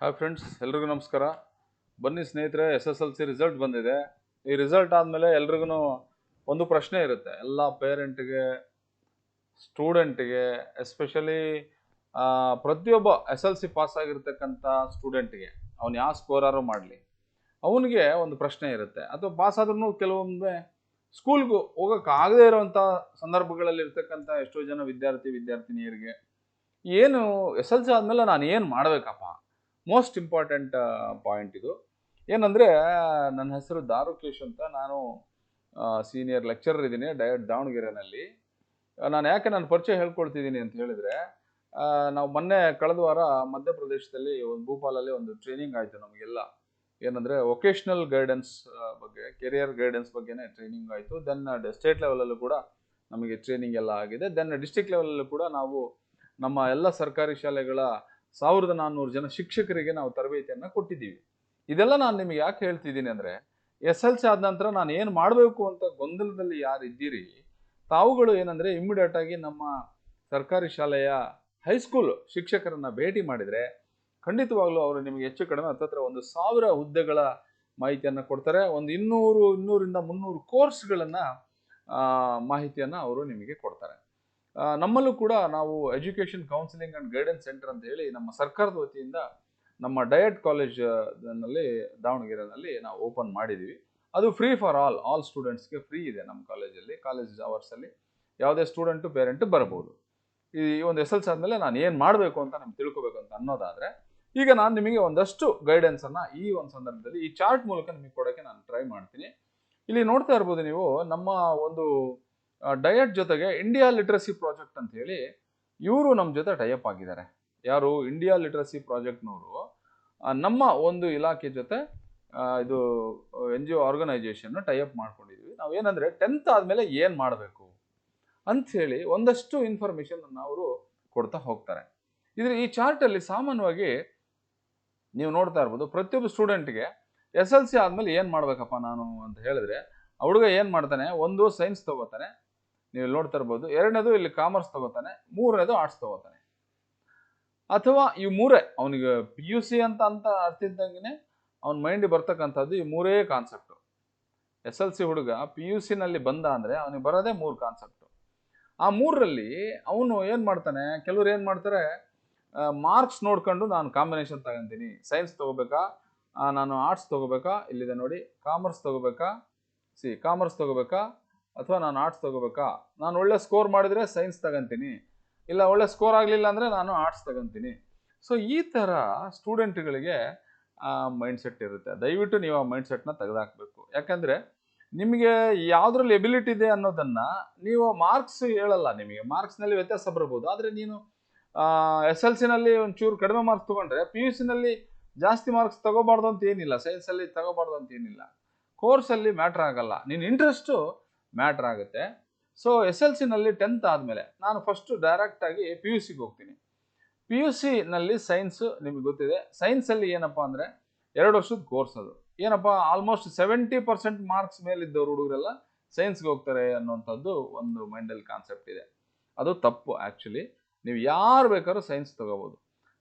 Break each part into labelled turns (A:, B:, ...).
A: Hi friends, ಎಲ್ರಿಗೂ ನಮಸ್ಕಾರ. ಬನ್ನಿ ಸ್ನೇಹಿತರೆ, SSLC ರಿಸಲ್ಟ್ ಬಂದಿದೆ. ಈ ರಿಸಲ್ಟ್ ಆದಮೇಲೆ ಎಲ್ರಿಗೂ ಒಂದು ಪ್ರಶ್ನೆ ಇರುತ್ತೆ, ಎಲ್ಲ ಪೇರೆಂಟ್ಗೆ, ಸ್ಟೂಡೆಂಟ್ಗೆ, ಎಸ್ಪೆಷಲಿ ಪ್ರತಿಯೊಬ್ಬ SLC ಪಾಸ್ ಆಗಿರ್ತಕ್ಕಂಥ ಸ್ಟೂಡೆಂಟ್ಗೆ, ಅವ್ನು ಯಾವ ಸ್ಕೋರಾರು ಮಾಡಲಿ, ಅವನಿಗೆ ಒಂದು ಪ್ರಶ್ನೆ ಇರುತ್ತೆ. ಅಥವಾ ಪಾಸ್ ಆದ್ರೂ ಕೆಲವೊಮ್ಮೆ ಸ್ಕೂಲ್ಗೂ ಹೋಗೋಕ್ಕಾಗದೇ ಇರೋವಂಥ ಸಂದರ್ಭಗಳಲ್ಲಿ ಇರ್ತಕ್ಕಂಥ ಎಷ್ಟೋ ಜನ ವಿದ್ಯಾರ್ಥಿನಿಯರಿಗೆ ಏನು SLC ಆದಮೇಲೆ ನಾನು ಏನು ಮಾಡಬೇಕಪ್ಪ? ಮೋಸ್ಟ್ ಇಂಪಾರ್ಟೆಂಟ್ ಪಾಯಿಂಟ್ ಇದು. ಏನಂದರೆ, ನನ್ನ ಹೆಸರು ದಾರುಕೇಶ್ ಅಂತ. ನಾನು ಸೀನಿಯರ್ ಲೆಕ್ಚರರ್ ಇದ್ದೀನಿ ದಾವಣಗೆರೆನಲ್ಲಿ. ನಾನು ಯಾಕೆ ನನ್ನ ಪರಿಚಯ ಹೇಳ್ಕೊಳ್ತಿದ್ದೀನಿ ಅಂತ ಹೇಳಿದರೆ, ನಾವು ಮೊನ್ನೆ ಕಳೆದ ವಾರ ಮಧ್ಯಪ್ರದೇಶದಲ್ಲಿ ಒಂದು ಭೂಪಾಲಲ್ಲಿ ಒಂದು ಟ್ರೈನಿಂಗ್ ಆಯಿತು ನಮಗೆಲ್ಲ. ಏನಂದರೆ ವೊಕೇಶ್ನಲ್ ಗೈಡೆನ್ಸ್ ಬಗ್ಗೆ, ಕೆರಿಯರ್ ಗೈಡೆನ್ಸ್ ಬಗ್ಗೆನೇ ಟ್ರೈನಿಂಗ್ ಆಯಿತು. ದೆನ್ ಸ್ಟೇಟ್ ಲೆವೆಲಲ್ಲೂ ಕೂಡ ನಮಗೆ ಟ್ರೈನಿಂಗ್ ಎಲ್ಲ ಆಗಿದೆ. ದೆನ್ ಡಿಸ್ಟಿಕ್ ಲೆವೆಲಲ್ಲೂ ಕೂಡ ನಾವು ನಮ್ಮ ಎಲ್ಲ ಸರ್ಕಾರಿ ಶಾಲೆಗಳ 1400 ಜನ ಶಿಕ್ಷಕರಿಗೆ ನಾವು ತರಬೇತಿಯನ್ನು ಕೊಟ್ಟಿದ್ದೀವಿ. ಇದೆಲ್ಲ ನಾನು ನಿಮಗೆ ಯಾಕೆ ಹೇಳ್ತಿದ್ದೀನಿ ಅಂದರೆ, SLC ಆದ ನಂತರ ನಾನು ಏನು ಮಾಡಬೇಕು ಅಂತ ಗೊಂದಲದಲ್ಲಿ ಯಾರು ಇದ್ದೀರಿ, ತಾವುಗಳು ಏನಂದರೆ ಇಮ್ಮಿಡಿಯೇಟ್ ಆಗಿ ನಮ್ಮ ಸರ್ಕಾರಿ ಶಾಲೆಯ ಹೈಸ್ಕೂಲ್ ಶಿಕ್ಷಕರನ್ನ ಭೇಟಿ ಮಾಡಿದರೆ ಖಂಡಿತವಾಗ್ಲೂ ಅವರು ನಿಮಗೆ ಹೆಚ್ಚು ಕಡಿಮೆ ಹತ್ತತ್ರ 1000 ಹುದ್ದೆಗಳ ಮಾಹಿತಿಯನ್ನು ಕೊಡ್ತಾರೆ. ಒಂದು 200ರಿಂದ 300 ಕೋರ್ಸ್ಗಳನ್ನು ಮಾಹಿತಿಯನ್ನು ಅವರು ನಿಮಗೆ ಕೊಡ್ತಾರೆ. ನಮ್ಮಲ್ಲೂ ಕೂಡ ನಾವು education counselling and guidance centre ಅಂತ ಹೇಳಿ ನಮ್ಮ ಸರ್ಕಾರದ ವತಿಯಿಂದ ನಮ್ಮ ಡಯಟ್ ಕಾಲೇಜ್ನಲ್ಲಿ ದಾವಣಗೆರೆನಲ್ಲಿ ನಾವು ಓಪನ್ ಮಾಡಿದ್ದೀವಿ. ಅದು ಫ್ರೀ ಫಾರ್ ಆಲ್ ಸ್ಟೂಡೆಂಟ್ಸ್ಗೆ ಫ್ರೀ ಇದೆ. ನಮ್ಮ ಕಾಲೇಜ್ ಅವರ್ಸಲ್ಲಿ ಯಾವುದೇ ಸ್ಟೂಡೆಂಟು ಪೇರೆಂಟು ಬರ್ಬೋದು. ಈ ಒಂದು SLC ಆದಮೇಲೆ ನಾನು ಏನು ಮಾಡಬೇಕು ಅಂತ ನಮ್ಗೆ ತಿಳ್ಕೊಬೇಕು ಅಂತ ಅನ್ನೋದಾದರೆ, ಈಗ ನಾನು ನಿಮಗೆ ಒಂದಷ್ಟು ಗೈಡೆನ್ಸನ್ನು ಈ ಒಂದು ಸಂದರ್ಭದಲ್ಲಿ ಈ ಚಾರ್ಟ್ ಮೂಲಕ ನಿಮಗೆ ಕೊಡೋಕ್ಕೆ ನಾನು ಟ್ರೈ ಮಾಡ್ತೀನಿ. ಇಲ್ಲಿ ನೋಡ್ತಾ ಇರ್ಬೋದು ನೀವು, ನಮ್ಮ ಒಂದು ಡಯಟ್ ಜೊತೆಗೆ ಇಂಡಿಯಾ ಲಿಟ್ರಸಿ ಪ್ರಾಜೆಕ್ಟ್ ಅಂತ ಹೇಳಿ ಇವರು ನಮ್ಮ ಜೊತೆ ಟೈಅಪ್ ಆಗಿದ್ದಾರೆ. ಯಾರು? ಇಂಡಿಯಾ ಲಿಟ್ರಸಿ ಪ್ರಾಜೆಕ್ಟ್ನವರು ನಮ್ಮ ಒಂದು ಇಲಾಖೆ ಜೊತೆ ಇದು NGO ಆರ್ಗನೈಸೇಷನ್ ಟೈಅಪ್ ಮಾಡ್ಕೊಂಡಿದ್ವಿ. ನಾವು ಏನಂದರೆ 10th ಆದಮೇಲೆ ಏನು ಮಾಡಬೇಕು ಅಂಥೇಳಿ ಒಂದಷ್ಟು ಇನ್ಫಾರ್ಮೇಷನ್ ಅವರು ಕೊಡ್ತಾ ಹೋಗ್ತಾರೆ. ಈ ಚಾರ್ಟಲ್ಲಿ ಸಾಮಾನ್ಯವಾಗಿ ನೀವು ನೋಡ್ತಾ ಇರ್ಬೋದು, ಪ್ರತಿಯೊಬ್ಬ ಸ್ಟೂಡೆಂಟ್ಗೆ SLC ಆದಮೇಲೆ ಏನು ಮಾಡಬೇಕಪ್ಪ ನಾನು ಅಂತ ಹೇಳಿದ್ರೆ, ಆ ಹುಡುಗ ಏನು ಮಾಡ್ತಾನೆ? ಒಂದು ಸೈನ್ಸ್ ತಗೋತಾನೆ, ನೀವು ನೋಡ್ತಾ ಇರ್ಬೋದು. ಎರಡನೇದು ಇಲ್ಲಿ ಕಾಮರ್ಸ್ ತಗೋತಾನೆ, ಮೂರನೇದು ಆರ್ಟ್ಸ್ ತಗೋತಾನೆ. ಅಥವಾ ಈ ಮೂರೇ ಅವನಿಗೆ PUC ಅಂತ ಅರ್ಥ ಇದ್ದಂಗೆ ಅವನ ಮೈಂಡಿಗೆ ಬರ್ತಕ್ಕಂಥದ್ದು ಈ ಮೂರೇ ಕಾನ್ಸೆಪ್ಟು. SLC ಹುಡುಗ PUCನಲ್ಲಿ ಬಂದ ಅಂದರೆ ಅವನಿಗೆ ಬರೋದೇ 3 ಕಾನ್ಸೆಪ್ಟು. ಆ ಮೂರರಲ್ಲಿ ಅವನು ಏನು ಮಾಡ್ತಾನೆ? ಕೆಲವ್ರು ಏನು ಮಾಡ್ತಾರೆ, ಮಾರ್ಕ್ಸ್ ನೋಡ್ಕೊಂಡು ನಾನು ಕಾಂಬಿನೇಷನ್ ತಗೊಂತೀನಿ. ಸೈನ್ಸ್ ತಗೋಬೇಕಾ, ನಾನು ಆರ್ಟ್ಸ್ ತಗೋಬೇಕಾ, ಇಲ್ಲಿದೆ ನೋಡಿ, ಕಾಮರ್ಸ್ ತಗೋಬೇಕಾ, ಕಾಮರ್ಸ್ ತಗೋಬೇಕಾ, ಅಥವಾ ನಾನು ಆರ್ಟ್ಸ್ ತಗೋಬೇಕಾ, ನಾನು ಒಳ್ಳೆ ಸ್ಕೋರ್ ಮಾಡಿದರೆ ಸೈನ್ಸ್ ತಗೊಂತೀನಿ, ಇಲ್ಲ ಒಳ್ಳೆ ಸ್ಕೋರ್ ಆಗಲಿಲ್ಲ ಅಂದರೆ ನಾನು ಆರ್ಟ್ಸ್ ತಗೊಂತೀನಿ. ಸೊ ಈ ಥರ ಸ್ಟೂಡೆಂಟ್ಗಳಿಗೆ ಮೈಂಡ್ಸೆಟ್ ಇರುತ್ತೆ. ದಯವಿಟ್ಟು ನೀವು ಆ ಮೈಂಡ್ಸೆಟ್ನ ತೆಗೆದುಹಾಕಬೇಕು. ಯಾಕಂದರೆ ನಿಮಗೆ ಯಾವುದ್ರಲ್ಲಿ ಎಬಿಲಿಟಿ ಇದೆ ಅನ್ನೋದನ್ನು ನೀವು ಮಾರ್ಕ್ಸ್ ಹೇಳಲ್ಲ. ನಿಮಗೆ ಮಾರ್ಕ್ಸ್ನಲ್ಲಿ ವ್ಯತ್ಯಾಸ ಬರ್ಬೋದು, ಆದರೆ ನೀನು SLCನಲ್ಲಿ ಒಂಚೂರು ಕಡಿಮೆ ಮಾರ್ಕ್ಸ್ ತೊಗೊಂಡ್ರೆ PUCನಲ್ಲಿ ಜಾಸ್ತಿ ಮಾರ್ಕ್ಸ್ ತಗೋಬಾರ್ದು ಅಂತ ಏನಿಲ್ಲ, ಸೈನ್ಸಲ್ಲಿ ತಗೋಬಾರ್ದು ಅಂತ ಏನಿಲ್ಲ. ಕೋರ್ಸಲ್ಲಿ ಮ್ಯಾಟ್ರ್ ಆಗಲ್ಲ, ನಿನ್ನ ಇಂಟ್ರೆಸ್ಟು ಮ್ಯಾಟ್ರ್ ಆಗುತ್ತೆ. ಸೊ SLCನಲ್ಲಿ 10th ಆದಮೇಲೆ ನಾನು ಫಸ್ಟು ಡೈರೆಕ್ಟಾಗಿ PUCಗೆ ಹೋಗ್ತೀನಿ. PUCನಲ್ಲಿ ಸೈನ್ಸು ನಿಮಗೆ ಗೊತ್ತಿದೆ. ಸೈನ್ಸಲ್ಲಿ ಏನಪ್ಪ ಅಂದರೆ 2 ವರ್ಷದ ಕೋರ್ಸ್. ಅದು ಏನಪ್ಪ, ಆಲ್ಮೋಸ್ಟ್ 70% ಮಾರ್ಕ್ಸ್ ಮೇಲಿದ್ದವರು ಹುಡುಗರೆಲ್ಲ ಸೈನ್ಸ್ಗೆ ಹೋಗ್ತಾರೆ ಅನ್ನೋಂಥದ್ದು ಒಂದು ಮೈಂಡಲ್ಲಿ ಕಾನ್ಸೆಪ್ಟ್ ಇದೆ. ಅದು ತಪ್ಪು. ಆ್ಯಕ್ಚುಲಿ ನೀವು ಯಾರು ಬೇಕಾದ್ರೂ ಸೈನ್ಸ್ ತೊಗೋಬೋದು.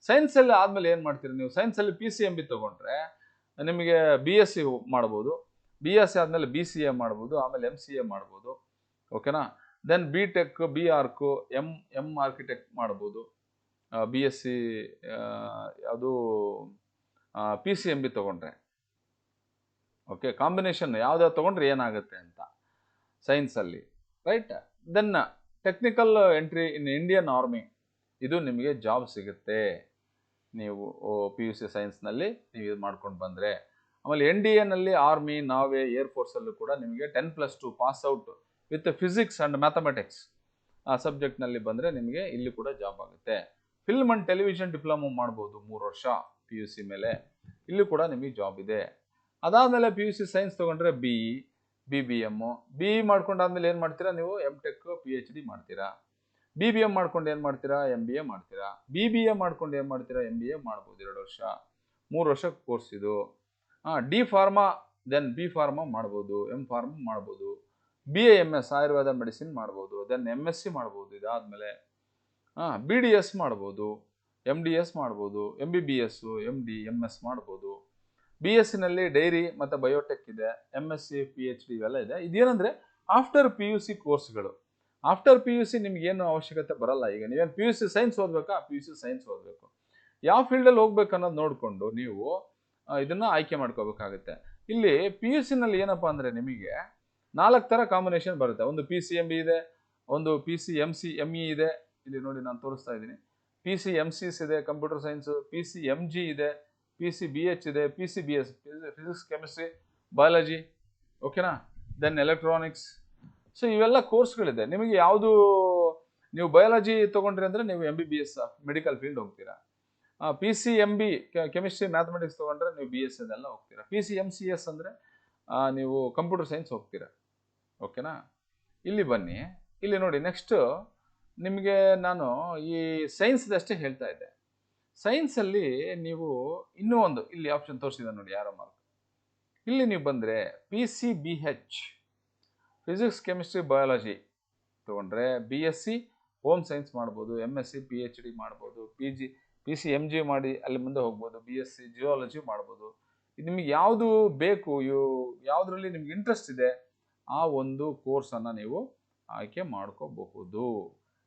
A: ಸೈನ್ಸಲ್ಲಿ ಆದಮೇಲೆ ಏನು ಮಾಡ್ತೀರಿ ನೀವು? ಸೈನ್ಸಲ್ಲಿ PCMB ತೊಗೊಂಡ್ರೆ ನಿಮಗೆ BSc ಮಾಡ್ಬೋದು. BSc ಆದಮೇಲೆ BCA ಮಾಡ್ಬೋದು, ಆಮೇಲೆ MCA ಮಾಡ್ಬೋದು. ಓಕೆನಾ? Then BTech, BArch, M architect ಮಾಡ್ಬೋದು. BSc ಅದು PCMB ತೊಗೊಂಡ್ರೆ. ಓಕೆ, ಕಾಂಬಿನೇಷನ್ ಯಾವ್ದಾವ್ದು ತೊಗೊಂಡ್ರೆ ಏನಾಗುತ್ತೆ ಅಂತ ಸೈನ್ಸಲ್ಲಿ, right? Then technical entry in Indian army, ಇದು ನಿಮಗೆ ಜಾಬ್ ಸಿಗುತ್ತೆ ನೀವು PUC ಸೈನ್ಸ್ನಲ್ಲಿ ನೀವು ಇದು ಮಾಡ್ಕೊಂಡು ಬಂದರೆ. ಆಮೇಲೆ NDAನಲ್ಲಿ ಆರ್ಮಿ, ನಾವೇ, ಏರ್ಫೋರ್ಸಲ್ಲೂ ಕೂಡ ನಿಮಗೆ 10+2 pass out with physics and mathematics ಆ ಸಬ್ಜೆಕ್ಟ್ನಲ್ಲಿ ಬಂದರೆ ನಿಮಗೆ ಇಲ್ಲಿ ಕೂಡ ಜಾಬ್ ಆಗುತ್ತೆ. ಫಿಲ್ಮ್ ಆ್ಯಂಡ್ ಟೆಲಿವಿಷನ್ ಡಿಪ್ಲೊಮೊ ಮಾಡ್ಬೋದು 3 ವರ್ಷ PUC ಮೇಲೆ, ಇಲ್ಲೂ ಕೂಡ ನಿಮಗೆ ಜಾಬ್ ಇದೆ. ಅದಾದಮೇಲೆ PUC ಸೈನ್ಸ್ ತೊಗೊಂಡ್ರೆ BE, BBM. BE ಮಾಡ್ಕೊಂಡಾದ್ಮೇಲೆ ಏನು ಮಾಡ್ತೀರಾ ನೀವು? MTech, PhD ಮಾಡ್ತೀರಾ. BBM ಮಾಡ್ಕೊಂಡು ಏನು ಮಾಡ್ತೀರಾ? MBA ಮಾಡ್ತೀರಾ. BBA ಮಾಡ್ಕೊಂಡು ಏನು ಮಾಡ್ತೀರಾ? MBA ಮಾಡ್ಬೋದು 2 ವರ್ಷ. 3 ವರ್ಷ ಕೋರ್ಸ್ ಇದು. D pharma, then B pharma ಮಾಡ್ಬೋದು, M ಫಾರ್ಮಾ ಮಾಡ್ಬೋದು, BAMS ಆಯುರ್ವೇದ ಮೆಡಿಸಿನ್ ಮಾಡ್ಬೋದು, ದೆನ್ MSc ಮಾಡ್ಬೋದು. ಇದಾದಮೇಲೆ BDS ಮಾಡ್ಬೋದು, MDS ಮಾಡ್ಬೋದು, MBBS, MD, MS ಮಾಡ್ಬೋದು. BSc ಡೈರಿ ಮತ್ತು ಬಯೋಟೆಕ್ ಇದೆ, MSc PhD ಇವೆಲ್ಲ ಇದೆ. ಇದೇನಂದರೆ ಆಫ್ಟರ್ PUC ಕೋರ್ಸ್ಗಳು. ಆಫ್ಟರ್ PUC ನಿಮ್ಗೇನು ಅವಶ್ಯಕತೆ ಬರಲ್ಲ. ಈಗ ನೀವೇನು PUC ಸೈನ್ಸ್ ಓದಬೇಕಾ, PUC ಸೈನ್ಸ್ ಓದಬೇಕು. ಯಾವ ಫೀಲ್ಡಲ್ಲಿ ಹೋಗ್ಬೇಕು ಅನ್ನೋದು ನೋಡಿಕೊಂಡು ನೀವು ಇದನ್ನು ಆಯ್ಕೆ ಮಾಡ್ಕೋಬೇಕಾಗುತ್ತೆ. ಇಲ್ಲಿ PUC ಏನಪ್ಪ ಅಂದರೆ ನಿಮಗೆ 4 ಥರ ಕಾಂಬಿನೇಷನ್ ಬರುತ್ತೆ. ಒಂದು PCMB ಇದೆ, ಒಂದು PCMC-ME ಇದೆ. ಇಲ್ಲಿ ನೋಡಿ ನಾನು ತೋರಿಸ್ತಾ ಇದ್ದೀನಿ. PCMCs ಇದೆ, ಕಂಪ್ಯೂಟರ್ ಸೈನ್ಸು. PCMG ಇದೆ, PCBH ಇದೆ, PCBS, ಫಿಸಿಕ್ಸ್, ಕೆಮಿಸ್ಟ್ರಿ, ಬಯಾಲಜಿ, ಓಕೆನಾ. Then electronics. ಸೊ ಇವೆಲ್ಲ ಕೋರ್ಸ್ಗಳಿದೆ. ನಿಮಗೆ ಯಾವುದು, ನೀವು ಬಯಾಲಜಿ ತೊಗೊಂಡ್ರಿ ಅಂದರೆ ನೀವು MBBS ಮೆಡಿಕಲ್ ಫೀಲ್ಡ್ ಹೋಗ್ತೀರಾ. PCMB ಕೆಮಿಸ್ಟ್ರಿ ಮ್ಯಾಥಮೆಟಿಕ್ಸ್ ತೊಗೊಂಡ್ರೆ ನೀವು BS ಅದೆಲ್ಲ ಹೋಗ್ತೀರಾ. PCMCS ಅಂದರೆ ನೀವು ಕಂಪ್ಯೂಟರ್ ಸೈನ್ಸ್ ಹೋಗ್ತೀರಾ, ಓಕೆನಾ. ಇಲ್ಲಿ ಬನ್ನಿ, ಇಲ್ಲಿ ನೋಡಿ. ನೆಕ್ಸ್ಟು ನಿಮಗೆ ನಾನು ಈ ಸೈನ್ಸ್ದಷ್ಟೇ ಹೇಳ್ತಾ ಇದ್ದೆ. ಸೈನ್ಸಲ್ಲಿ ನೀವು ಇನ್ನೂ ಒಂದು ಇಲ್ಲಿ ಆಪ್ಷನ್ ತೋರಿಸಿದೆ ನೋಡಿ, ಯಾರೋ ಮಾರ್ಕ್. ಇಲ್ಲಿ ನೀವು ಬಂದರೆ PCBH ಫಿಸಿಕ್ಸ್, ಕೆಮಿಸ್ಟ್ರಿ, ಬಯಾಲಜಿ ತೊಗೊಂಡ್ರೆ BSc ಹೋಮ್ ಸೈನ್ಸ್ ಮಾಡ್ಬೋದು, MSc PhD ಮಾಡ್ಬೋದು, PCMG ಮಾಡಿ ಅಲ್ಲಿ ಮುಂದೆ ಹೋಗ್ಬೋದು, BSc ಜಿಯಾಲಜಿ ಮಾಡ್ಬೋದು. ಇದು ನಿಮಗೆ ಯಾವುದು ಬೇಕು, ಯಾವುದರಲ್ಲಿ ನಿಮ್ಗೆ ಇಂಟ್ರೆಸ್ಟ್ ಇದೆ ಆ ಒಂದು ಕೋರ್ಸನ್ನು ನೀವು ಆಯ್ಕೆ ಮಾಡ್ಕೋಬಹುದು.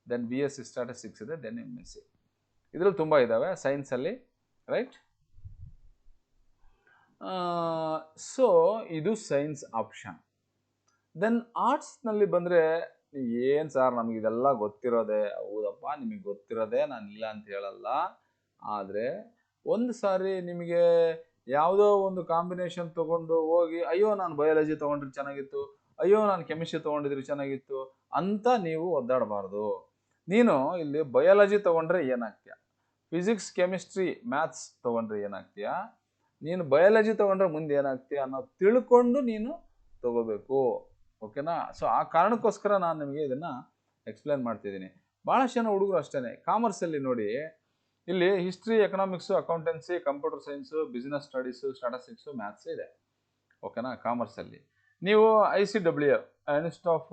A: ದೆನ್ BSc ಸ್ಟ್ಯಾಟಿಸ್ಟಿಕ್ಸ್ ಇದೆ, ದೆನ್ MSc. ಇದರಲ್ಲಿ ತುಂಬ ಇದ್ದಾವೆ ಸೈನ್ಸಲ್ಲಿ, ರೈಟ್. ಸೊ ಇದು ಸೈನ್ಸ್ ಆಪ್ಷನ್. ದೆನ್ ಆರ್ಟ್ಸ್ನಲ್ಲಿ ಬಂದರೆ ಏನು ಸರ್ ನಮಗೆ ಇದೆಲ್ಲ ಗೊತ್ತಿರೋದೆ. ಹೌದಪ್ಪ, ನಿಮಗೆ ಗೊತ್ತಿರೋದೆ, ನಾನು ಇಲ್ಲ ಅಂತ ಹೇಳಲ್ಲ. ಆದರೆ ಒಂದು ಸಾರಿ ನಿಮಗೆ ಯಾವುದೋ ಒಂದು ಕಾಂಬಿನೇಷನ್ ತೊಗೊಂಡು ಹೋಗಿ, ಅಯ್ಯೋ ನಾನು ಬಯಾಲಜಿ ತೊಗೊಂಡ್ರೆ ಚೆನ್ನಾಗಿತ್ತು, ಅಯ್ಯೋ ನಾನು ಕೆಮಿಸ್ಟ್ರಿ ತೊಗೊಂಡಿದ್ರೆ ಚೆನ್ನಾಗಿತ್ತು ಅಂತ ನೀವು ಒದ್ದಾಡಬಾರ್ದು. ನೀನು ಇಲ್ಲಿ ಬಯಾಲಜಿ ತೊಗೊಂಡ್ರೆ ಏನಾಗ್ತೀಯ, ಫಿಸಿಕ್ಸ್, ಕೆಮಿಸ್ಟ್ರಿ, ಮ್ಯಾಥ್ಸ್ ತೊಗೊಂಡ್ರೆ ಏನಾಗ್ತೀಯ, ನೀನು ಬಯಾಲಜಿ ತೊಗೊಂಡ್ರೆ ಮುಂದೆ ಏನಾಗ್ತೀಯ ಅನ್ನೋದು ತಿಳ್ಕೊಂಡು ನೀನು ತೊಗೋಬೇಕು, ಓಕೆನಾ. ಸೊ ಆ ಕಾರಣಕ್ಕೋಸ್ಕರ ನಾನು ನಿಮಗೆ ಇದನ್ನು ಎಕ್ಸ್ಪ್ಲೇನ್ ಮಾಡ್ತಿದ್ದೀನಿ. ಭಾಳಷ್ಟು ಜನ ಹುಡುಗರು ಅಷ್ಟೇ. ಕಾಮರ್ಸಲ್ಲಿ ನೋಡಿ, ಇಲ್ಲಿ history, economics, accountancy, computer science, business studies, statistics, maths ಇದೆ, ಓಕೆನಾ. ಕಾಮರ್ಸಲ್ಲಿ ನೀವು ICW institute of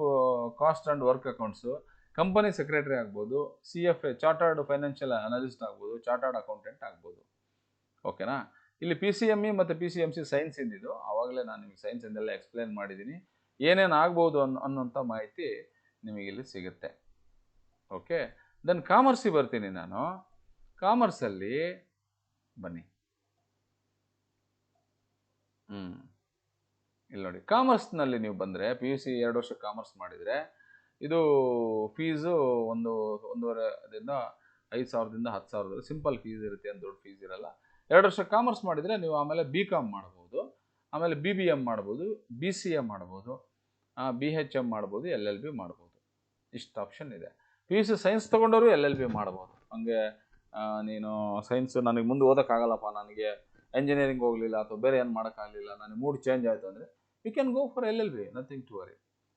A: cost and work accounts, company secretary ಆಗ್ಬೋದು, CFA ಚಾರ್ಟರ್ಡ್ ಫೈನಾನ್ಷಿಯಲ್ ಅನಾಲಿಸ್ಟ್ ಆಗ್ಬೋದು, ಚಾರ್ಟರ್ಡ್ ಅಕೌಂಟೆಂಟ್ ಆಗ್ಬೋದು, ಓಕೆನಾ. ಇಲ್ಲಿ PCME ಮತ್ತು PCMC ಸೈನ್ಸ್ ಇಂದಿದ್ದು, ಆವಾಗಲೇ ನಾನು ನಿಮಗೆ ಸೈನ್ಸ್ ಇಂದೆಲ್ಲ ಎಕ್ಸ್ಪ್ಲೇನ್ ಮಾಡಿದ್ದೀನಿ. ಏನೇನು ಆಗ್ಬೋದು ಅನ್ನೋಂಥ ಮಾಹಿತಿ ನಿಮಗಿಲ್ಲಿ ಸಿಗುತ್ತೆ, ಓಕೆ. ದೆನ್ ಕಾಮರ್ಸಿಗೆ ಬರ್ತೀನಿ ನಾನು. ಕಾಮರ್ಸಲ್ಲಿ ಬನ್ನಿ, ಇಲ್ಲಿ ನೋಡಿ. ಕಾಮರ್ಸ್ನಲ್ಲಿ ನೀವು ಬಂದರೆ PUC 2 ವರ್ಷ ಕಾಮರ್ಸ್ ಮಾಡಿದರೆ ಇದು ಫೀಸು 1,500ದಿಂದ 5,000ದಿಂದ 10,000 ಸಿಂಪಲ್ ಫೀಸ್ ಇರುತ್ತೆ, ಏನು ದೊಡ್ಡ ಫೀಸ್ ಇರಲ್ಲ. 2 ವರ್ಷ ಕಾಮರ್ಸ್ ಮಾಡಿದರೆ ನೀವು ಆಮೇಲೆ BCom ಮಾಡ್ಬೋದು, ಆಮೇಲೆ BBM ಮಾಡ್ಬೋದು, BCA ಮಾಡ್ಬೋದು, BHM ಮಾಡ್ಬೋದು, LLB ಮಾಡ್ಬೋದು. ಇಷ್ಟು ಆಪ್ಷನ್ ಇದೆ. PUC ಸೈನ್ಸ್ ತೊಗೊಂಡವರು LLB ಮಾಡ್ಬೋದು. ಹಂಗೆ ನೀನು ಸೈನ್ಸ್ ನನಗೆ ಮುಂದೆ ಓದೋಕ್ಕಾಗಲ್ಲಪ್ಪ, ನನಗೆ ಎಂಜಿನಿಯರಿಂಗ್ ಹೋಗಲಿಲ್ಲ ಅಥವಾ ಬೇರೆ ಏನು ಮಾಡೋಕ್ಕಾಗಲಿಲ್ಲ, ನನಗೆ ಮೂಡ್ ಚೇಂಜ್ ಆಯಿತು ಅಂದರೆ you can go for LLB, nothing to worry.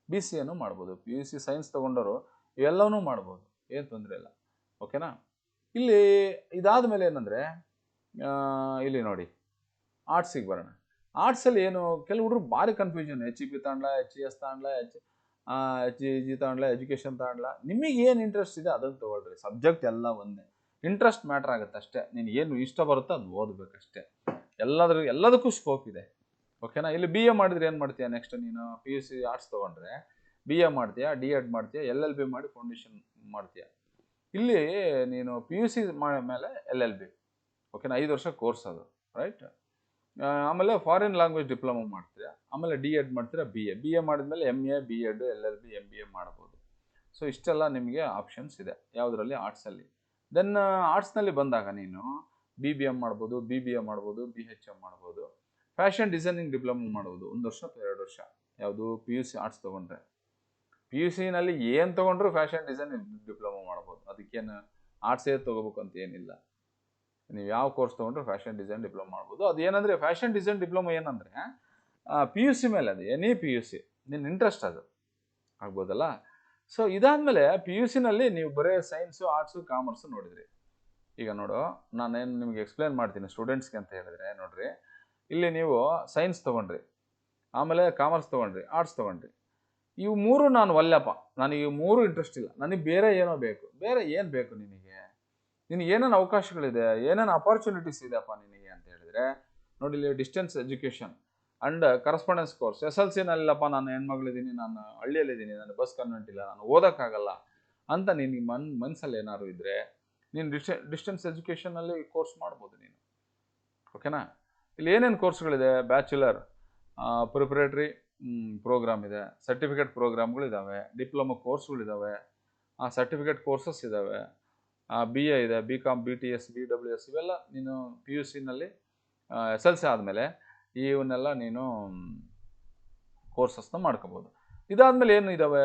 A: BCAನೂ ಮಾಡ್ಬೋದು. PUC ಸೈನ್ಸ್ ತೊಗೊಂಡವರು ಇವೆಲ್ಲವೂ ಮಾಡ್ಬೋದು, ಏನು ತೊಂದರೆ ಇಲ್ಲ, ಓಕೆನಾ. ಇಲ್ಲಿ ಇದಾದ ಮೇಲೆ ಏನಂದರೆ, ಇಲ್ಲಿ ನೋಡಿ ಆರ್ಟ್ಸಿಗೆ ಬರೋಣ. ಆರ್ಟ್ಸಲ್ಲಿ ಏನು, ಕೆಲವು ಹುಡುಗರು ಭಾರಿ ಕನ್ಫ್ಯೂಷನ್. HEP ತಗೊಂಡ್ಲಾ, HES ತಗೊಂಡ್ಲಾ, HEG ತಗೊಂಡ್ಲಾ, ಎಜುಕೇಷನ್ ತಗೊಂಡ್ಲಾ. ನಿಮಗೆ ಏನು ಇಂಟ್ರೆಸ್ಟ್ ಇದೆ ಅದನ್ನು ತೊಗೊಳ್ರಿ. ಸಬ್ಜೆಕ್ಟ್ ಎಲ್ಲ ಒಂದೇ, ಇಂಟ್ರೆಸ್ಟ್ ಮ್ಯಾಟ್ರ್ ಆಗುತ್ತೆ ಅಷ್ಟೇ. ನೀನು ಏನು ಇಷ್ಟ ಬರುತ್ತೋ ಅದು ಓದಬೇಕಷ್ಟೇ. ಎಲ್ಲದಕ್ಕೂ ಸ್ಕೋಪ್ ಇದೆ, ಓಕೆನಾ. ಇಲ್ಲಿ BA ಮಾಡಿದ್ರೆ ಏನು ಮಾಡ್ತೀಯ, ನೆಕ್ಸ್ಟ್ ನೀನು PUC ಆರ್ಟ್ಸ್ ತೊಗೊಂಡ್ರೆ BA ಮಾಡ್ತೀಯ, D.Ed ಮಾಡ್ತೀಯ, LLB ಮಾಡಿ ಫೌಂಡೇಶನ್ ಮಾಡ್ತೀಯ. ಇಲ್ಲಿ ನೀನು PUC ಮೇಲೆ LLB, ಓಕೆನಾ. 5 ವರ್ಷ ಕೋರ್ಸ್ ಅದು, ರೈಟ್. ಆಮೇಲೆ ಫಾರಿನ್ ಲ್ಯಾಂಗ್ವೇಜ್ ಡಿಪ್ಲೊಮಾ ಮಾಡ್ತೀಯ, ಆಮೇಲೆ D.Ed ಮಾಡ್ತೀರಾ, BA ಮಾಡಿದ್ಮೇಲೆ MA, B.Ed, LLB, MBA ಮಾಡ್ಬೋದು. ಸೊ ಇಷ್ಟೆಲ್ಲ ನಿಮಗೆ ಆಪ್ಷನ್ಸ್ ಇದೆ ಯಾವುದರಲ್ಲಿ, ಆರ್ಟ್ಸಲ್ಲಿ. ದೆನ್ ಆರ್ಟ್ಸ್ನಲ್ಲಿ ಬಂದಾಗ ನೀನು BBM ಮಾಡ್ಬೋದು, BBA ಮಾಡ್ಬೋದು, BHM ಮಾಡ್ಬೋದು, ಫ್ಯಾಷನ್ ಡಿಸೈನಿಂಗ್ ಡಿಪ್ಲೊಮಾ ಮಾಡ್ಬೋದು 1 ವರ್ಷ ಅಥವಾ 2 ವರ್ಷ. ಯಾವುದು PUC ಆರ್ಟ್ಸ್ ತೊಗೊಂಡ್ರೆ. PUCನಲ್ಲಿ ಏನು ತೊಗೊಂಡ್ರು ಫ್ಯಾಷನ್ ಡಿಸೈನಿಂಗ್ ಡಿಪ್ಲೊಮಾ ಮಾಡ್ಬೋದು. ಅದಕ್ಕೇನು ಆರ್ಟ್ಸೇ ತೊಗೋಬೇಕು ಅಂತ ಏನಿಲ್ಲ. ನೀವು ಯಾವ ಕೋರ್ಸ್ ತೊಗೊಂಡ್ರೆ ಫ್ಯಾಷನ್ ಡಿಸೈನ್ ಡಿಪ್ಲೊಮಾ ಮಾಡ್ಬೋದು. ಅದು ಏನಂದರೆ ಫ್ಯಾಷನ್ ಡಿಸೈನ್ ಡಿಪ್ಲೊಮಾ ಏನಂದರೆ PUC ಮೇಲೆ, ಅದು ಎನಿ PUC ನಿನ್ನ ಇಂಟ್ರೆಸ್ಟ್ ಅದು ಆಗ್ಬೋದಲ್ಲ. ಸೊ ಇದಾದಮೇಲೆ PUCನಲ್ಲಿ ನೀವು ಬರೀ ಸೈನ್ಸು, ಆರ್ಟ್ಸು, ಕಾಮರ್ಸು ನೋಡಿದ್ರಿ. ಈಗ ನೋಡು, ನಾನೇನು ನಿಮಗೆ ಎಕ್ಸ್ಪ್ಲೇನ್ ಮಾಡ್ತೀನಿ ಸ್ಟೂಡೆಂಟ್ಸ್ಗೆ ಅಂತ ಹೇಳಿದ್ರೆ, ನೋಡಿರಿ ಇಲ್ಲಿ ನೀವು ಸೈನ್ಸ್ ತೊಗೊಂಡ್ರಿ, ಆಮೇಲೆ ಕಾಮರ್ಸ್ ತೊಗೊಂಡ್ರಿ, ಆರ್ಟ್ಸ್ ತೊಗೊಂಡ್ರಿ. ಇವು 3 ನಾನು ಒಲ್ಲಪ್ಪ, ನನಗೆ 3 ಇಂಟ್ರೆಸ್ಟ್ ಇಲ್ಲ, ನನಗೆ ಬೇರೆ ಏನೋ ಬೇಕು. ಬೇರೆ ಏನು ಬೇಕು ನಿನಗೆ? ನಿನಗೆ ಏನೇನು ಅವಕಾಶಗಳಿದೆ, ಏನೇನು ಅಪಾರ್ಚುನಿಟೀಸ್ ಇದೆಯಪ್ಪ ನಿನಗೆ ಅಂತ ಹೇಳಿದ್ರೆ, ನೋಡಿ ಇಲ್ಲಿ distance education and correspondence course. SLC-ನಲ್ಲಪ್ಪ ನಾನು ಹೆಣ್ಮಗಳಿದ್ದೀನಿ, ನಾನು ಹಳ್ಳಿಯಲ್ಲಿದ್ದೀನಿ, ನಾನು ಬಸ್ ಕನ್ವೆಂಟ್ ಇಲ್ಲ, ನಾನು ಓದೋಕ್ಕಾಗಲ್ಲ ಅಂತ ನಿನಗೆ ಮನಸ್ಸಲ್ಲಿ ಏನಾದ್ರು ಇದ್ದರೆ ನೀನು ಡಿಸ್ಟೆನ್ಸ್ ಎಜುಕೇಷನಲ್ಲಿ ಕೋರ್ಸ್ ಮಾಡ್ಬೋದು ನೀನು. ಓಕೆನಾ? ಇಲ್ಲಿ ಏನೇನು ಕೋರ್ಸ್ಗಳಿದೆ, ಬ್ಯಾಚುಲರ್, ಪ್ರಿಪ್ರೇಟರಿ ಪ್ರೋಗ್ರಾಮ್ ಇದೆ, ಸರ್ಟಿಫಿಕೇಟ್ ಪ್ರೋಗ್ರಾಮ್ಗಳಿದ್ದಾವೆ, ಡಿಪ್ಲೊಮಾ ಕೋರ್ಸ್ಗಳಿದ್ದಾವೆ, ಸರ್ಟಿಫಿಕೇಟ್ ಕೋರ್ಸಸ್ ಇದ್ದಾವೆ, BA ಇದೆ, BCom, BTS, BWS ಇವೆಲ್ಲ ನೀನು PUC-ನಲ್ಲಿ SLC ಆದಮೇಲೆ ಇವನ್ನೆಲ್ಲ ನೀನು ಕೋರ್ಸಸ್ನ ಮಾಡ್ಕೋಬೋದು. ಇದಾದಮೇಲೆ ಏನು ಇದ್ದಾವೆ,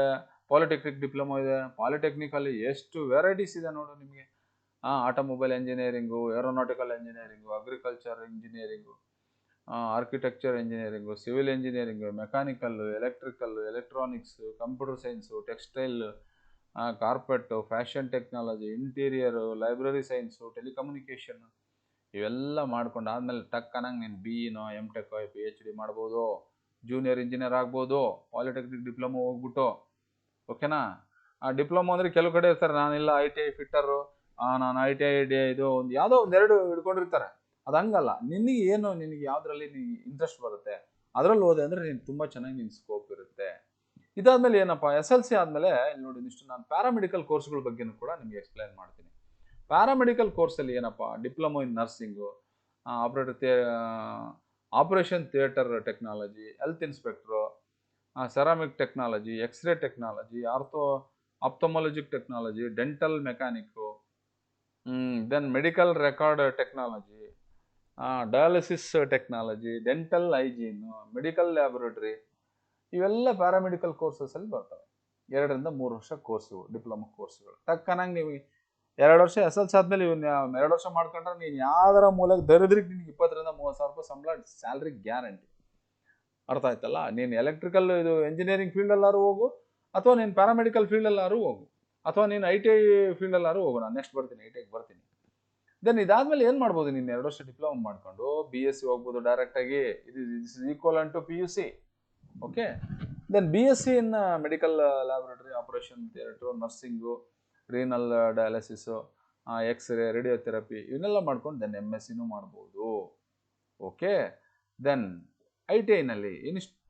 A: ಪಾಲಿಟೆಕ್ನಿಕ್ ಡಿಪ್ಲೊಮಾ ಇದೆ. ಪಾಲಿಟೆಕ್ನಿಕಲ್ಲಿ ಎಷ್ಟು ವೆರೈಟೀಸ್ ಇದೆ ನೋಡು ನಿಮಗೆ. Automobile engineering, aeronautical engineering, agriculture engineering, architecture engineering, civil engineering, mechanical, electrical, electronics, computer science, textile, carpet, fashion technology, interior, library science, telecommunication ಇವೆಲ್ಲ ಮಾಡ್ಕೊಂಡು ಆದಮೇಲೆ ಟಕ್ಕನಾಗಿ ನೀನು BE-ನೋ MTech PhD ಮಾಡ್ಬೋದು, ಜೂನಿಯರ್ ಇಂಜಿನಿಯರ್ ಆಗ್ಬೋದು, ಪಾಲಿಟೆಕ್ನಿಕ್ ಡಿಪ್ಲೊಮಾ ಹೋಗ್ಬಿಟ್ಟು. ಓಕೆನಾ? ಡಿಪ್ಲೊಮಾ ಅಂದರೆ ಕೆಲವು ಕಡೆ ಇರ್ತಾರೆ, ನಾನಿಲ್ಲ ITI ಫಿಟ್ಟರು, ನಾನು ITI ಇದು ಒಂದು ಯಾವುದೋ ಒಂದೆರಡು ಹಿಡ್ಕೊಂಡಿರ್ತಾರೆ. ಅದು ಹಂಗಲ್ಲ, ನಿನಗೆ ಯಾವುದರಲ್ಲಿ ಇಂಟ್ರೆಸ್ಟ್ ಬರುತ್ತೆ ಅದರಲ್ಲಿ ಹೋದೆ ಅಂದರೆ ನೀನು ತುಂಬ ಚೆನ್ನಾಗಿ ನಿನ್ನ ಸ್ಕೋಪ್ ಇರುತ್ತೆ. ಇದಾದಮೇಲೆ ಏನಪ್ಪ, SLC ಆದಮೇಲೆ ಇಲ್ಲಿ ನೋಡಿ ಇಷ್ಟು ನಾನು ಪ್ಯಾರಾಮೆಡಿಕಲ್ ಕೋರ್ಸ್ಗಳ ಬಗ್ಗೆನೂ ಕೂಡ ನಿಮಗೆ ಎಕ್ಸ್ಪ್ಲೈನ್ ಮಾಡ್ತೀನಿ. ಪ್ಯಾರಾಮೆಡಿಕಲ್ ಕೋರ್ಸಲ್ಲಿ ಏನಪ್ಪ, diploma in nursing, operation theatre technology, health inspector, ceramic technology, x ray technology, ophthalmologic technology, dental mechanic, then medical record technology, dialysis technology, dental hygiene, medical laboratory ಇವೆಲ್ಲ ಪ್ಯಾರಾಮೆಡಿಕಲ್ ಕೋರ್ಸಸಲ್ಲಿ ಬರ್ತವೆ. 2 ರಿಂದ 3 ವರ್ಷ ಕೋರ್ಸು, ಡಿಪ್ಲೊಮಾ ಕೋರ್ಸ್ಗಳು. ಟಕ್ಕನಾಗಿ ನೀವು 2 ವರ್ಷ SLC ಆದಮೇಲೆ ಇವನ್ನ 2 ವರ್ಷ ಮಾಡ್ಕೊಂಡ್ರೆ ನೀನು ಯಾವ್ದಾರ ಮೂಲಕ ದರಿದ್ರಿಗೆ ನಿನಗೆ 20,000 ರಿಂದ 30,000 ರೂಪಾಯಿ ಸಂಬಳ ಸ್ಯಾಲ್ರಿ ಗ್ಯಾರಂಟಿ. ಅರ್ಥ ಆಯ್ತಲ್ಲ? ನೀನು ಎಲೆಕ್ಟ್ರಿಕಲ್ ಇದು ಇಂಜಿನಿಯರಿಂಗ್ ಫೀಲ್ಡಲ್ಲಾರು ಹೋಗು, ಅಥವಾ ನೀನು ಪ್ಯಾರಾಮೆಡಿಕಲ್ ಫೀಲ್ಡಲ್ಲಾರು ಹೋಗು, ಅಥವಾ ನೀನು ITI ಫೀಲ್ಡಲ್ಲಾರು ಹೋಗು. ನಾನು ನೆಕ್ಸ್ಟ್ ಬರ್ತೀನಿ, ITIಗೆ ಬರ್ತೀನಿ. ದೆನ್ ಇದಾದಮೇಲೆ ಏನು ಮಾಡ್ಬೋದು, ನೀನು 2 ವರ್ಷ ಡಿಪ್ಲೊಮಾ ಮಾಡಿಕೊಂಡು BSc ಹೋಗ್ಬೋದು ಡೈರೆಕ್ಟಾಗಿ. ಇದು is equal to PUC. Okay? Then BSc in medical laboratory, operation theatre, nursing, renal dialysis, x-ray, radiotherapy ಇವನ್ನೆಲ್ಲ ಮಾಡ್ಕೊಂಡು ದೆನ್ MSc-ನೂ ಮಾಡ್ಬೋದು. ಓಕೆ? ದೆನ್ ITI-ನಲ್ಲಿ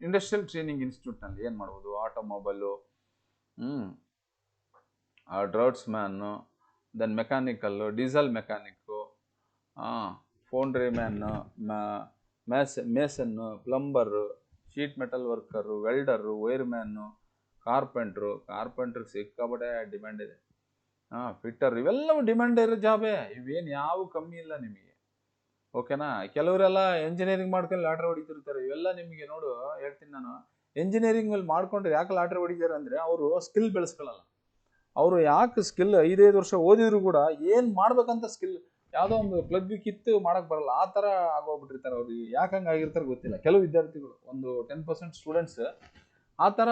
A: ಇಂಡಸ್ಟ್ರಿಯಲ್ ಟ್ರೈನಿಂಗ್ ಇನ್ಸ್ಟಿಟ್ಯೂಟ್ನಲ್ಲಿ ಏನು ಮಾಡ್ಬೋದು, automobile, draughtsman, then mechanical, diesel mechanic, foundryman, mason, plumber, sheet metal worker, welder, wireman, ಕಾರ್ಪೆಂಟ್ರಿಗೆ ಸಿಕ್ಕಾಪಟ್ಟೆ ಡಿಮ್ಯಾಂಡ್ ಇದೆ. ಫಿಟ್ಟರ್ ಇವೆಲ್ಲವೂ ಡಿಮ್ಯಾಂಡ್ ಇರೋ ಜಾಬೇ, ಇವೇನು ಯಾವ ಕಮ್ಮಿ ಇಲ್ಲ ನಿಮಗೆ. ಓಕೆನಾ? ಕೆಲವರೆಲ್ಲ ಎಂಜಿನಿಯರಿಂಗ್ ಮಾಡ್ಕೊಂಡು ಲಾಟ್ರಿ ಹೊಡಿತಿರ್ತಾರೆ. ಇವೆಲ್ಲ ನಿಮಗೆ ನೋಡು ಹೇಳ್ತೀನಿ ನಾನು, ಎಂಜಿನಿಯರಿಂಗಲ್ಲಿ ಮಾಡ್ಕೊಂಡ್ರೆ ಯಾಕೆ ಲಾಟ್ರಿ ಹೊಡಿತಾರೆ ಅಂದರೆ ಅವರು ಸ್ಕಿಲ್ ಬೆಳೆಸ್ಕೊಳ್ಳಲ್ಲ. ಅವರು ಯಾಕೆ ಸ್ಕಿಲ್ 5-5 ವರ್ಷ ಓದಿದ್ರು ಕೂಡ ಏನು ಮಾಡ್ಬೇಕಂತ ಸ್ಕಿಲ್ ಯಾವುದೋ ಒಂದು ಪ್ಲಗ್ ಕಿತ್ತು ಮಾಡೋಕ್ಕೆ ಬರಲ್ಲ, ಆ ಥರ ಆಗೋಗ್ಬಿಟ್ಟಿರ್ತಾರೆ. ಅವ್ರು ಯಾಕೆ ಹಂಗೆ ಆಗಿರ್ತಾರೆ ಗೊತ್ತಿಲ್ಲ. ಕೆಲವು ವಿದ್ಯಾರ್ಥಿಗಳು ಒಂದು 10% ಸ್ಟೂಡೆಂಟ್ಸ್ ಆ ಥರ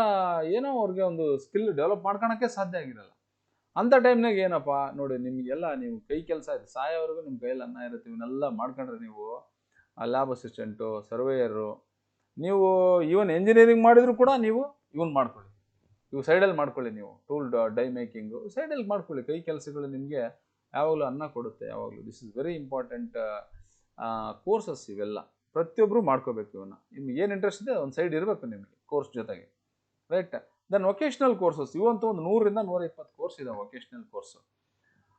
A: ಏನೋ ಅವ್ರಿಗೆ ಒಂದು ಸ್ಕಿಲ್ ಡೆವಲಪ್ ಮಾಡ್ಕೊಳಕ್ಕೆ ಸಾಧ್ಯ ಆಗಿರಲ್ಲ. ಅಂಥ ಟೈಮ್ನಾಗ ಏನಪ್ಪ ನೋಡಿ, ನಿಮಗೆಲ್ಲ ನೀವು ಕೈ ಕೆಲಸ ಇದೆ, ಸಾಯೋವರೆಗೂ ನಿಮ್ಮ ಕೈಯಲ್ಲಿ ಅನ್ನ ಇರುತ್ತೆ. ಇವನ್ನೆಲ್ಲ ಮಾಡ್ಕೊಂಡ್ರೆ ನೀವು ಲ್ಯಾಬ್ ಅಸಿಸ್ಟೆಂಟು, ಸರ್ವೇಯರು, ನೀವು ಈವನ್ ಎಂಜಿನಿಯರಿಂಗ್ ಮಾಡಿದ್ರು ಕೂಡ ನೀವು ಇವನ್ ಮಾಡ್ಕೊಳ್ಳಿ, ಇವು ಸೈಡಲ್ಲಿ ಮಾಡ್ಕೊಳ್ಳಿ. ನೀವು ಟೂಲ್ ಡೈ ಮೇಕಿಂಗು ಸೈಡಲ್ಲಿ ಮಾಡ್ಕೊಳ್ಳಿ. ಕೈ ಕೆಲಸಗಳು ನಿಮಗೆ ಯಾವಾಗಲೂ ಅನ್ನ ಕೊಡುತ್ತೆ ಯಾವಾಗಲೂ. This is very important courses ಇವೆಲ್ಲ. ಪ್ರತಿಯೊಬ್ಬರು ಮಾಡ್ಕೋಬೇಕು ಇವನ್ನ. ನಿಮ್ಗೆ ಏನು ಇಂಟ್ರೆಸ್ಟ್ ಇದೆ ಒಂದು ಸೈಡ್ ಇರಬೇಕು ನಿಮಗೆ ಕೋರ್ಸ್ ಜೊತೆಗೆ, ರೈಟ್? ದೆನ್ ವೊಕೇಶ್ನಲ್ ಕೋರ್ಸಸ್ ಇವಂತೂ ಒಂದು 100 ರಿಂದ 120 ಕೋರ್ಸ್ ಇದಾವೆ ವೊಕೇಶ್ನಲ್ ಕೋರ್ಸು.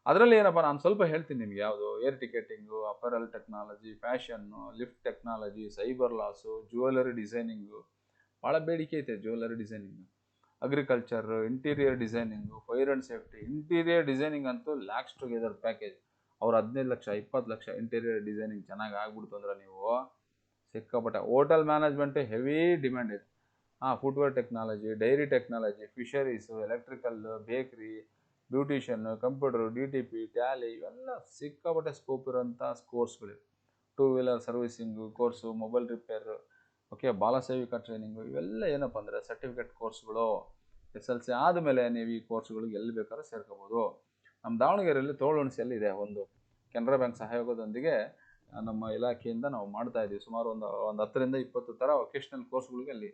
A: ಅದರಲ್ಲಿ ಏನಪ್ಪ ನಾನು ಸ್ವಲ್ಪ ಹೇಳ್ತೀನಿ ನಿಮ್ಗೆ. ಯಾವುದು air ticketing, apparel technology, fashion, lift technology, cyber laws, jewellery designing, ಭಾಳ ಬೇಡಿಕೆ ಐತೆ jewellery designing, agriculture, interior designing, fire and safety. Interior designing ಅಂತೂ ಲ್ಯಾಕ್ಸ್ ಟುಗೆದರ್ ಪ್ಯಾಕೇಜ್. ಅವ್ರು 15 ಲಕ್ಷ 20 ಲಕ್ಷ ಇಂಟೀರಿಯರ್ ಡಿಸೈನಿಂಗ್ ಚೆನ್ನಾಗಿ ಆಗ್ಬಿಡ್ತು ಅಂದ್ರೆ ನೀವು ಸಿಕ್ಕಾಪಟ್ಟೆ. ಹೋಟೆಲ್ ಮ್ಯಾನೇಜ್ಮೆಂಟ್ ಹೆವಿ ಡಿಮ್ಯಾಂಡ್ ಇದೆ. Footwear technology, dairy technology, fisheries, electrical, bakery, beautician, computer, DTP, tally ಇವೆಲ್ಲ ಸಿಕ್ಕಾಪಟ್ಟೆ ಸ್ಕೋಪ್ ಇರೋಂಥ ಕೋರ್ಸ್ಗಳಿವೆ. 2 wheeler servicing course, mobile repair, okay, ಬಾಲಸೇವಿಕ ಟ್ರೈನಿಂಗು ಇವೆಲ್ಲ ಏನಪ್ಪ ಅಂದರೆ ಸರ್ಟಿಫಿಕೇಟ್ ಕೋರ್ಸ್ಗಳು. SLC ಆದಮೇಲೆ ನೀವು ಈ ಕೋರ್ಸ್ಗಳಿಗೆ ಎಲ್ಲಿ ಬೇಕಾದ್ರೂ ಸೇರ್ಕೋಬೋದು. ನಮ್ಮ ದಾವಣಗೆರೆಯಲ್ಲಿ ತೋಳುಣಿಸಿಯಲ್ಲಿ ಇದೆ ಒಂದು ಕೆನರಾ ಬ್ಯಾಂಕ್ ಸಹಯೋಗದೊಂದಿಗೆ ನಮ್ಮ ಇಲಾಖೆಯಿಂದ ನಾವು ಮಾಡ್ತಾ ಇದ್ದೀವಿ. ಸುಮಾರು ಒಂದು 10 ರಿಂದ 20 ಥರ ವೊಕೇಶ್ನಲ್ ಕೋರ್ಸ್ಗಳಿಗೆ ಅಲ್ಲಿ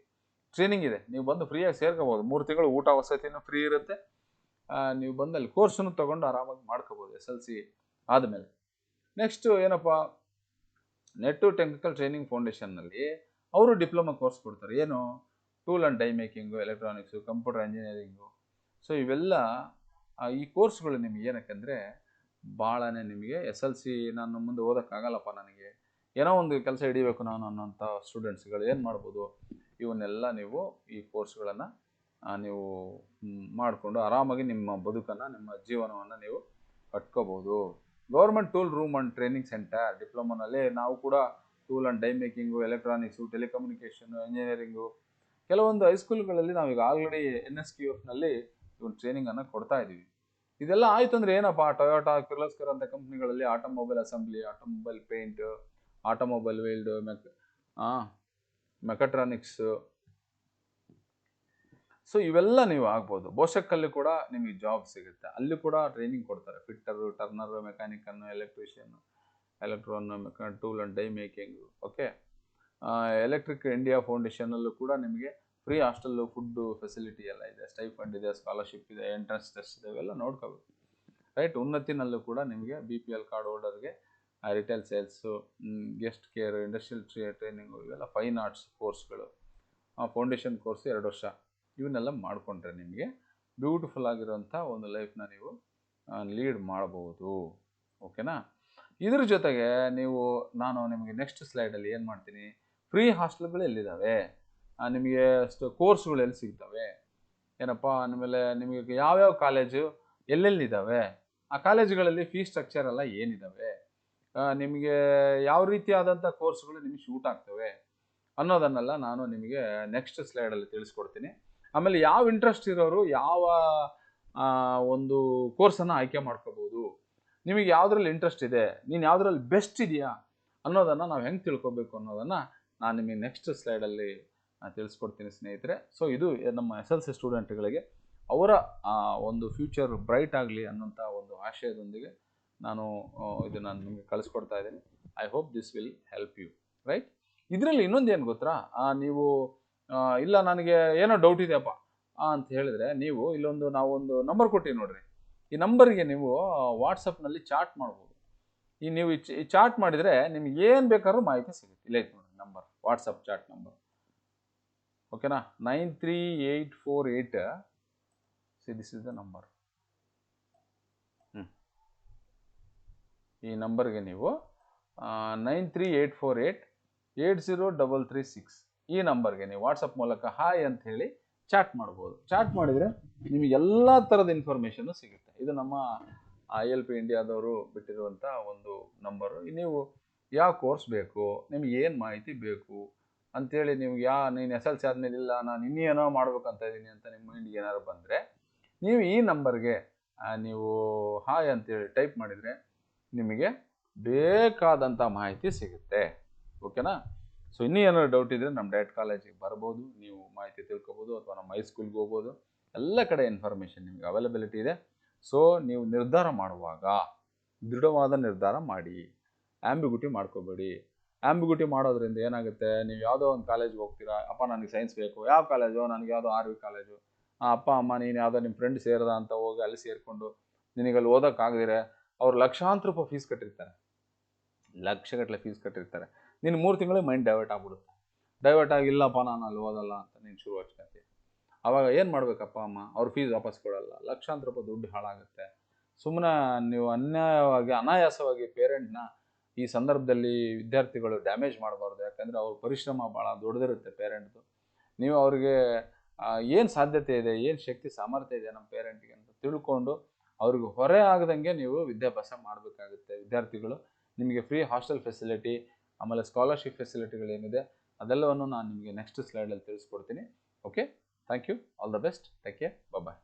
A: ಟ್ರೈನಿಂಗ್ ಇದೆ. ನೀವು ಬಂದು ಫ್ರೀಯಾಗಿ ಸೇರ್ಕೋಬೋದು. 3 ತಿಂಗಳು ಊಟ ವಸತಿನೂ ಫ್ರೀ ಇರುತ್ತೆ. ನೀವು ಬಂದು ಅಲ್ಲಿ ಕೋರ್ಸನ್ನು ತೊಗೊಂಡು ಆರಾಮಾಗಿ ಮಾಡ್ಕೋಬೋದು. SLC ಆದಮೇಲೆ ನೆಕ್ಸ್ಟು ಏನಪ್ಪ, ನೆಟ್ಟು ಟೆಕ್ನಿಕಲ್ ಟ್ರೈನಿಂಗ್ ಫೌಂಡೇಶನ್ನಲ್ಲಿ ಅವರು ಡಿಪ್ಲೊಮಾ ಕೋರ್ಸ್ ಕೊಡ್ತಾರೆ. ಏನು, tool and die making, electronics, computer engineering. So ಇವೆಲ್ಲ ಈ ಕೋರ್ಸ್ಗಳು ನಿಮಗೆ ಏನಕ್ಕೆಂದರೆ ಭಾಳನೇ ನಿಮಗೆ SLC ನಾನು ಮುಂದೆ ಓದೋಕ್ಕಾಗಲ್ಲಪ್ಪ, ನನಗೆ ಏನೋ ಒಂದು ಕೆಲಸ ಹಿಡಿಬೇಕು ನಾನು ಅನ್ನೋಂಥ ಸ್ಟೂಡೆಂಟ್ಸ್ಗಳು ಏನು ಮಾಡ್ಬೋದು, ಇವನ್ನೆಲ್ಲ ನೀವು ಈ ಕೋರ್ಸ್ಗಳನ್ನು ನೀವು ಮಾಡಿಕೊಂಡು ಆರಾಮಾಗಿ ನಿಮ್ಮ ಬದುಕನ್ನು, ನಿಮ್ಮ ಜೀವನವನ್ನು ನೀವು ಕಟ್ಕೋಬೋದು. Government tool room and training centre ಡಿಪ್ಲೊಮಾನಲ್ಲಿ ನಾವು ಕೂಡ tool and die making, electronics, telecommunication, engineering, ಕೆಲವೊಂದು ಹೈಸ್ಕೂಲ್ಗಳಲ್ಲಿ ನಾವೀಗ ಆಲ್ರೆಡಿ NSQF-ನಲ್ಲಿ ಒಂದು ಟ್ರೈನಿಂಗನ್ನು ಕೊಡ್ತಾ ಇದ್ದೀವಿ. ಇದೆಲ್ಲ ಆಯಿತು ಅಂದರೆ ಏನಪ್ಪ, ಟೊಯೋಟಾ, ಕಿರ್ಲೋಸ್ಕರ್ ಅಂತ ಕಂಪ್ನಿಗಳಲ್ಲಿ automobile assembly, automobile paint, automobile weld, mechatronics, so ಇವೆಲ್ಲ ನೀವು ಆಗ್ಬೋದು. ಬೋಷಕ್ಕಲ್ಲಿ ಕೂಡ ನಿಮಗೆ ಜಾಬ್ ಸಿಗುತ್ತೆ, ಅಲ್ಲಿ ಕೂಡ ಟ್ರೈನಿಂಗ್ ಕೊಡ್ತಾರೆ. ಫಿಟ್ಟರು, ಟರ್ನರು, ಮೆಕ್ಯಾನಿಕನ್ನು, electrician, tool and die making. Okay, electric India ಫೌಂಡೇಶನಲ್ಲೂ ಕೂಡ ನಿಮಗೆ ಫ್ರೀ ಹಾಸ್ಟೆಲ್ಲು, ಫುಡ್ಡು ಫೆಸಿಲಿಟಿ ಎಲ್ಲ ಇದೆ, ಸ್ಟೈಫಂಡ್ ಇದೆ, ಸ್ಕಾಲರ್ಶಿಪ್ ಇದೆ, ಎಂಟ್ರೆನ್ಸ್ ಟೆಸ್ಟ್ ಇದೆ, ಇವೆಲ್ಲ ನೋಡ್ಕೋಬೇಕು. ರೈಟ್. ಉನ್ನತಿನಲ್ಲೂ ಕೂಡ ನಿಮಗೆ BPL ಕಾರ್ಡ್ ಹೋಲ್ಡರ್ಗೆ retail sales, guest care, industrial training, ಇವೆಲ್ಲ ಫೈನ್ ಆರ್ಟ್ಸ್ ಕೋರ್ಸ್ಗಳು, ಫೌಂಡೇಶನ್ ಕೋರ್ಸ್ 2 ವರ್ಷ, ಇವನ್ನೆಲ್ಲ ಮಾಡಿಕೊಂಡ್ರೆ ನಿಮಗೆ ಬ್ಯೂಟಿಫುಲ್ ಆಗಿರೋಂಥ ಒಂದು ಲೈಫ್ನ ನೀವು ಲೀಡ್ ಮಾಡ್ಬೋದು. ಓಕೆನಾ. ಇದ್ರ ಜೊತೆಗೆ ನಾನು ನಿಮಗೆ ನೆಕ್ಸ್ಟ್ ಸ್ಲೈಡಲ್ಲಿ ಏನು ಮಾಡ್ತೀನಿ, ಫ್ರೀ ಹಾಸ್ಟೆಲ್ಗಳು ಎಲ್ಲಿದ್ದಾವೆ, ನಿಮಗೆ ಕೋರ್ಸ್ಗಳು ಎಲ್ಲಿ ಸಿಗ್ತವೆ, ಏನಪ್ಪ, ಆಮೇಲೆ ನಿಮಗೆ ಯಾವ್ಯಾವ ಕಾಲೇಜು ಎಲ್ಲೆಲ್ಲಿದ್ದಾವೆ, ಆ ಕಾಲೇಜುಗಳಲ್ಲಿ ಫೀಸ್ ಸ್ಟ್ರಕ್ಚರ್ ಎಲ್ಲ ಏನಿದ್ದಾವೆ, ನಿಮಗೆ ಯಾವ ರೀತಿಯಾದಂಥ ಕೋರ್ಸ್ಗಳು ನಿಮಗೆ ಶೂಟ್ ಆಗ್ತವೆ ಅನ್ನೋದನ್ನೆಲ್ಲ ನಾನು ನಿಮಗೆ ನೆಕ್ಸ್ಟ್ ಸ್ಲೈಡಲ್ಲಿ ತಿಳಿಸ್ಕೊಡ್ತೀನಿ. ಆಮೇಲೆ ಯಾವ ಇಂಟ್ರೆಸ್ಟ್ ಇರೋರು ಯಾವ ಒಂದು ಕೋರ್ಸನ್ನು ಆಯ್ಕೆ ಮಾಡ್ಕೋಬೋದು, ನಿಮಗೆ ಯಾವುದ್ರಲ್ಲಿ ಇಂಟ್ರೆಸ್ಟ್ ಇದೆ, ನೀನು ಯಾವುದ್ರಲ್ಲಿ ಬೆಸ್ಟ್ ಇದೆಯಾ ಅನ್ನೋದನ್ನು ನಾವು ಹೆಂಗೆ ತಿಳ್ಕೊಬೇಕು ಅನ್ನೋದನ್ನು ನಾನು ನಿಮಗೆ ನೆಕ್ಸ್ಟ್ ಸ್ಲೈಡಲ್ಲಿ ತಿಳಿಸ್ಕೊಡ್ತೀನಿ ಸ್ನೇಹಿತರೆ. ಸೊ ಇದು ನಮ್ಮ SLC ಸ್ಟೂಡೆಂಟ್ಗಳಿಗೆ ಅವರ ಒಂದು ಫ್ಯೂಚರ್ ಬ್ರೈಟ್ ಆಗಲಿ ಅನ್ನೋಂಥ ಒಂದು ಆಶಯದೊಂದಿಗೆ ನಾನು ಇದನ್ನು ನಿಮಗೆ ಕಳಿಸ್ಕೊಡ್ತಾ ಇದ್ದೀನಿ. I hope this will help you. Right. ಇದರಲ್ಲಿ ಇನ್ನೊಂದು ಏನು ಗೊತ್ತಾ, ನೀವು ಇಲ್ಲ ನನಗೆ ಏನೋ ಡೌಟ್ ಇದೆಯಪ್ಪ ಅಂತ ಹೇಳಿದ್ರೆ, ನೀವು ನಾವೊಂದು ನಂಬರ್ ಕೊಟ್ಟಿವಿ ನೋಡ್ರಿ, ಈ ನಂಬರ್ಗೆ ನೀವು ವಾಟ್ಸಪ್ನಲ್ಲಿ ಚಾಟ್ ಮಾಡ್ಬೋದು. ನೀವು ಈ ಚಾಟ್ ಮಾಡಿದರೆ ನಿಮ್ಗೆ ಏನು ಬೇಕಾದ್ರೂ ಮಾಹಿತಿ ಸಿಗುತ್ತೆ. ಇಲ್ಲ ಐತೆ ನೋಡ್ರಿ ನಂಬರ್, ವಾಟ್ಸಪ್ ಚಾಟ್ ನಂಬರ್. ಓಕೆನಾ, 93848. This is the number. ಈ ನಂಬರ್ಗೆ ನೀವು 93848803336 ಈ ನಂಬರ್ಗೆ ನೀವು ವಾಟ್ಸಪ್ ಮೂಲಕ ಹಾಯ್ ಅಂತ ಹೇಳಿ ಚಾಟ್ ಮಾಡ್ಬೋದು. ಚಾಟ್ ಮಾಡಿದರೆ ನಿಮಗೆ ಎಲ್ಲ ಥರದ ಇನ್ಫಾರ್ಮೇಷನ್ನು ಸಿಗುತ್ತೆ. ಇದು ನಮ್ಮ ILP ಇಂಡಿಯಾದವರು ಬಿಟ್ಟಿರುವಂಥ ಒಂದು ನಂಬರು. ನೀವು ಯಾವ ಕೋರ್ಸ್ ಬೇಕು, ನಿಮ್ಗೆ ಏನು ಮಾಹಿತಿ ಬೇಕು ಅಂಥೇಳಿ, ನೀವು ನೀನು SLC ಆದಮೇಲೆ ಇಲ್ಲ ನಾನು ಇನ್ನೇನೋ ಮಾಡ್ಬೇಕಂತ ಇದ್ದೀನಿ ಅಂತ ನಿಮ್ಮ ಮೈಂಡ್ಗೆ ಏನಾದ್ರು ಬಂದರೆ, ನೀವು ಈ ನಂಬರ್ಗೆ ನೀವು ಹಾಯ್ ಅಂತೇಳಿ ಟೈಪ್ ಮಾಡಿದರೆ ನಿಮಗೆ ಬೇಕಾದಂಥ ಮಾಹಿತಿ ಸಿಗುತ್ತೆ. ಓಕೆನಾ. ಸೊ ಇನ್ನೂ ಏನಾದ್ರು ಡೌಟ್ ಇದ್ದರೆ ನಮ್ಮ ಡೈರೆಕ್ಟ್ ಕಾಲೇಜಿಗೆ ಬರ್ಬೋದು, ನೀವು ಮಾಹಿತಿ ತಿಳ್ಕೊಬೋದು, ಅಥವಾ ನಮ್ಮ ಹೈಸ್ಕೂಲ್ಗೆ ಹೋಗ್ಬೋದು. ಎಲ್ಲ ಕಡೆ ಇನ್ಫಾರ್ಮೇಷನ್ ನಿಮಗೆ ಅವೈಲಬಿಲಿಟಿ ಇದೆ. ಸೊ ನೀವು ನಿರ್ಧಾರ ಮಾಡುವಾಗ ದೃಢವಾದ ನಿರ್ಧಾರ ಮಾಡಿ, ಆ್ಯಂಬಿಗ್ಯುಟಿ ಮಾಡ್ಕೋಬೇಡಿ. ಆ್ಯಂಬಿಗ್ಯುಟಿ ಮಾಡೋದ್ರಿಂದ ಏನಾಗುತ್ತೆ, ನೀವು ಯಾವುದೋ ಒಂದು ಕಾಲೇಜ್ಗೆ ಹೋಗ್ತೀರಾ, ಅಪ್ಪ ನನಗೆ ಸೈನ್ಸ್ ಬೇಕು, ಯಾವ ಕಾಲೇಜು, ನನಗೆ ಯಾವುದೋ RV ಕಾಲೇಜು, ಅಪ್ಪ ಅಮ್ಮ ನೀನು ಯಾವುದೋ ನಿಮ್ಮ ಫ್ರೆಂಡ್ ಸೇರಿದ ಅಂತ ಹೋಗಿ ಅಲ್ಲಿ ಸೇರಿಕೊಂಡು ನಿನಗಲ್ಲಿ ಓದೋಕ್ಕಾಗದಿರೆ ಅವ್ರು ಲಕ್ಷಾಂತರ ರೂಪಾಯಿ ಫೀಸ್ ಕಟ್ಟಿರ್ತಾರೆ, ಲಕ್ಷಗಟ್ಟಲೆ ಫೀಸ್ ಕಟ್ಟಿರ್ತಾರೆ. ನೀನು 3 ತಿಂಗಳಿಗೆ ಮೈಂಡ್ ಡೈವರ್ಟ್ ಆಗ್ಬಿಡುತ್ತೆ. ಡೈವರ್ಟ್ ಆಗಿಲ್ಲಪ್ಪ ನಾನು ಅಲ್ಲಿ ಓದಲ್ಲ ಅಂತ ನೀನು ಶುರು ಹಚ್ಕೊತೀಯ. ಆವಾಗ ಏನು ಮಾಡಬೇಕಪ್ಪ ಅಮ್ಮ, ಅವ್ರ ಫೀಸ್ ವಾಪಸ್ ಕೊಡಲ್ಲ, ಲಕ್ಷಾಂತರ ರೂಪಾಯಿ ದುಡ್ಡು ಹಾಳಾಗುತ್ತೆ. ಸುಮ್ಮನೆ ನೀವು ಅನಾಯಾಸವಾಗಿ ಪೇರೆಂಟ್ನ ಈ ಸಂದರ್ಭದಲ್ಲಿ ವಿದ್ಯಾರ್ಥಿಗಳು ಡ್ಯಾಮೇಜ್ ಮಾಡಬಾರ್ದು. ಯಾಕಂದರೆ ಅವ್ರ ಪರಿಶ್ರಮ ಭಾಳ ದೊಡ್ಡದಿರುತ್ತೆ ಪೇರೆಂಟ್ದು. ನೀವು ಅವ್ರಿಗೆ ಏನು ಸಾಧ್ಯತೆ ಇದೆ, ಏನು ಶಕ್ತಿ ಸಾಮರ್ಥ್ಯ ಇದೆ ನಮ್ಮ ಪೇರೆಂಟ್ಗೆ ಅಂತ ತಿಳ್ಕೊಂಡು ಅವ್ರಿಗೆ ಹೊರೆ ಆಗದಂಗೆ ನೀವು ವಿದ್ಯಾಭ್ಯಾಸ ಮಾಡಬೇಕಾಗುತ್ತೆ. ವಿದ್ಯಾರ್ಥಿಗಳು ನಿಮಗೆ ಫ್ರೀ ಹಾಸ್ಟೆಲ್ ಫೆಸಿಲಿಟಿ, ಆಮೇಲೆ ಸ್ಕಾಲರ್ಶಿಪ್ ಫೆಸಿಲಿಟಿಗಳೇನಿದೆ ಅದೆಲ್ಲವನ್ನು ನಾನು ನಿಮಗೆ ನೆಕ್ಸ್ಟ್ ಸ್ಲೈಡಲ್ಲಿ ತಿಳಿಸ್ಕೊಡ್ತೀನಿ. Okay, thank you, all the best, take care, bye.